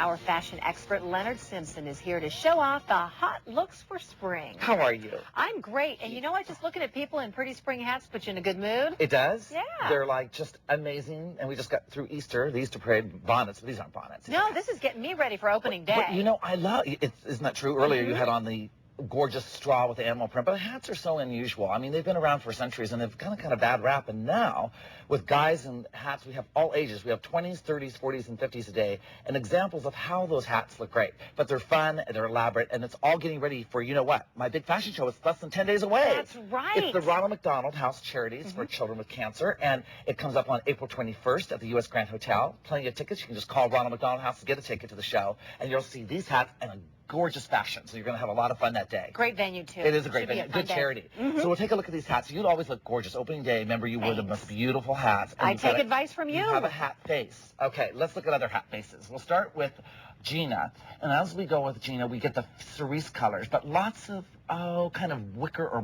Our fashion expert, Leonard Simpson, is here to show off the hot looks for spring. How are you? I'm great. And you know what? Just looking at people in pretty spring hats puts you in a good mood. It does? Yeah. They're like just amazing. And we just got through Easter, the Easter parade bonnets. But these aren't bonnets. No, this is getting me ready for opening day. But you know, I love it. Isn't that true? Earlier you had on the gorgeous straw with the animal print, but hats are so unusual. I mean, they've been around for centuries and they've got a kind of bad rap. And now, with guys and hats, we have all ages. We have 20s, 30s, 40s, and 50s today, and examples of how those hats look great. But they're fun, they're elaborate, and it's all getting ready for, you know what, my big fashion show is less than 10 days away. That's right. It's the Ronald McDonald House Charities for Children with Cancer, and it comes up on April 21st at the U.S. Grand Hotel. Plenty of tickets. You can just call Ronald McDonald House to get a ticket to the show, and you'll see these hats and a gorgeous fashion, so you're going to have a lot of fun that day. Great venue, too. It is a great venue. Good charity. So we'll take a look at these hats. You'd always look gorgeous. Opening day, remember, you wore the most beautiful hats. I take advice from you. You have a hat face. Okay, let's look at other hat faces. We'll start with Gina. And as we go with Gina, we get the cerise colors, but lots of, kind of wicker or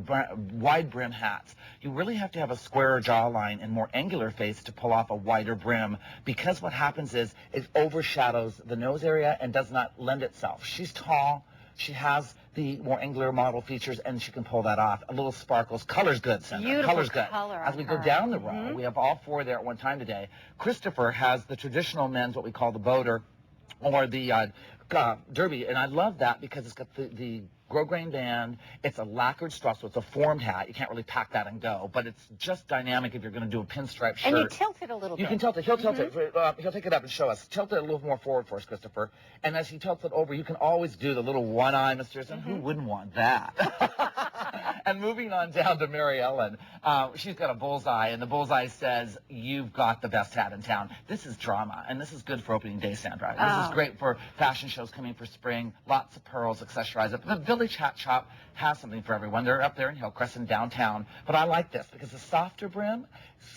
wide brim hats. You really have to have a squarer jawline and more angular face to pull off a wider brim, because what happens is it overshadows the nose area and does not lend itself. She's tall. She has the more angular model features, and she can pull that off. A little sparkles. Color's good, Sandra. Beautiful Color's good. color As we go down the row, we have all four there at one time today. Christopher has the traditional men's, what we call the boater, or the derby, and I love that because it's got the grosgrain band. It's a lacquered straw, so it's a formed hat. You can't really pack that and go, but it's just dynamic if you're going to do a pinstripe shirt. And you tilt it a little bit. You can tilt it. He'll tilt it. He'll take it up and show us. Tilt it a little more forward for us, Christopher. And as he tilts it over, you can always do the little one eye, Mr. And who wouldn't want that? And moving on down to Mary Ellen, she's got a bullseye, and the bullseye says, "You've got the best hat in town." This is drama, and this is good for opening day, Sandra. This is great for fashion shows coming for spring. Lots of pearls, accessorize it. The Village Hat Shop has something for everyone. They're up there in Hillcrest and downtown. But I like this because the softer brim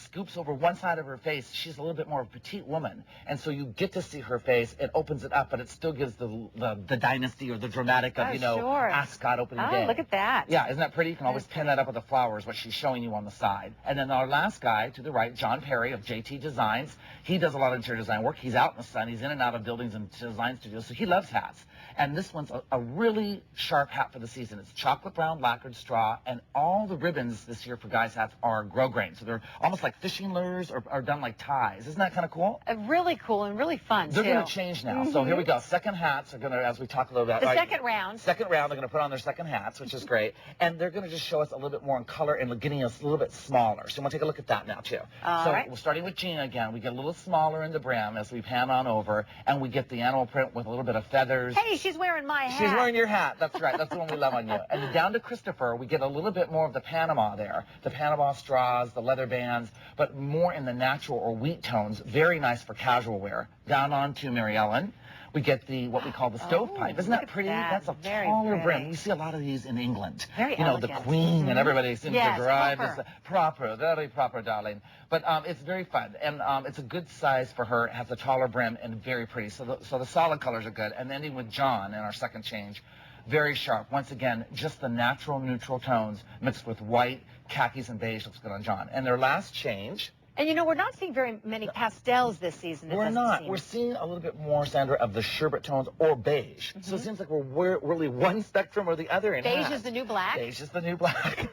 scoops over one side of her face. She's a little bit more of a petite woman, and so you get to see her face. It opens it up, but it still gives the dynasty or the dramatic of, Ascot opening day. Oh, look at that. Yeah, isn't that pretty? You can always pin that up with the flowers, what she's showing you on the side. And then our last guy to the right, John Perry of JT Designs. He does a lot of interior design work. He's out in the sun. He's in and out of buildings and design studios, so he loves hats. And this one's a really sharp hat for the season. It's chocolate brown lacquered straw, and all the ribbons this year for guys' hats are grosgrain. So they're almost like fishing lures or are done like ties. Isn't that kind of cool? Really cool and really fun, They're going to change now. So here we go. Second hats are going to, as we talk a little about. The second round. Second round, they're going to put on their second hats, which is great. And they're going to just show us a little bit more in color and getting us a little bit smaller. So we'll take a look at that now, too. We're starting with Gina again. We get a little smaller in the brim as we pan on over, and we get the animal print with a little bit of feathers. Hey, she's wearing my hat. She's wearing your hat. That's right. That's the one we love on you. And down to Christopher, we get a little bit more of the Panama there. The Panama straws, the leather bands, but more in the natural or wheat tones. Very nice for casual wear. Down on to Mary Ellen. We get what we call the stovepipe. Isn't that pretty? That's a taller brim. You see a lot of these in England. Very elegant. The Queen and everybody seems to drive. Proper. Very proper, darling. But it's very fun, and it's a good size for her. It has a taller brim and very pretty. So the solid colors are good. And ending with John in our second change, very sharp. Once again, just the natural neutral tones mixed with white, khakis, and beige looks good on John. And their last change. And, we're not seeing very many pastels this season. We're not. We're seeing a little bit more, Sandra, of the sherbet tones or beige. So it seems like we're really one spectrum or the other in beige is the new black? Beige is the new black.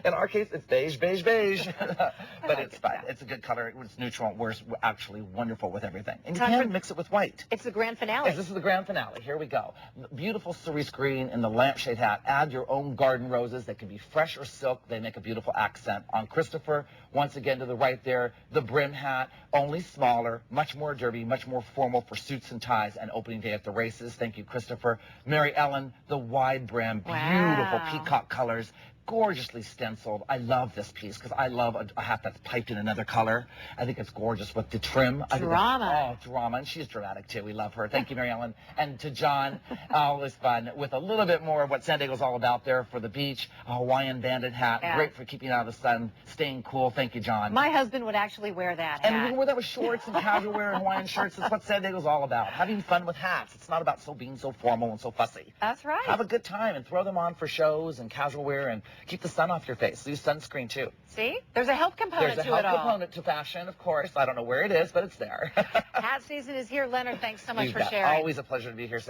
In our case, it's beige, beige, beige. But it's fine. It's a good color. It's neutral. We're actually wonderful with everything. And you can mix it with white. It's the grand finale. Yes, this is the grand finale. Here we go. Beautiful cerise green in the lampshade hat. Add your own garden roses. They can be fresh or silk. They make a beautiful accent. On Christopher, once again to the right there, the brim hat, only smaller, much more derby, much more formal for suits and ties and opening day at the races. Thank you, Christopher. Mary Ellen, the wide brim, beautiful peacock colors. Gorgeously stenciled. I love this piece because I love a hat that's piped in another color. I think it's gorgeous with the trim. Drama. Drama. And she's dramatic, too. We love her. Thank you, Mary Ellen. And to John, always fun with a little bit more of what San Diego's all about there for the beach. A Hawaiian banded hat. Yeah. Great for keeping out of the sun, staying cool. Thank you, John. My husband would actually wear that hat. And we can wear that with shorts and casual wear and Hawaiian shirts. That's what San Diego's all about. Having fun with hats. It's not about being so formal and so fussy. That's right. Have a good time and throw them on for shows and casual wear and keep the sun off your face. Use sunscreen too. See? There's a health component There's a to health it all. component to fashion, of course. I don't know where it is, but it's there. Hat season is here. Leonard, thanks so much You for bet. sharing. Always a pleasure to be here, Sam.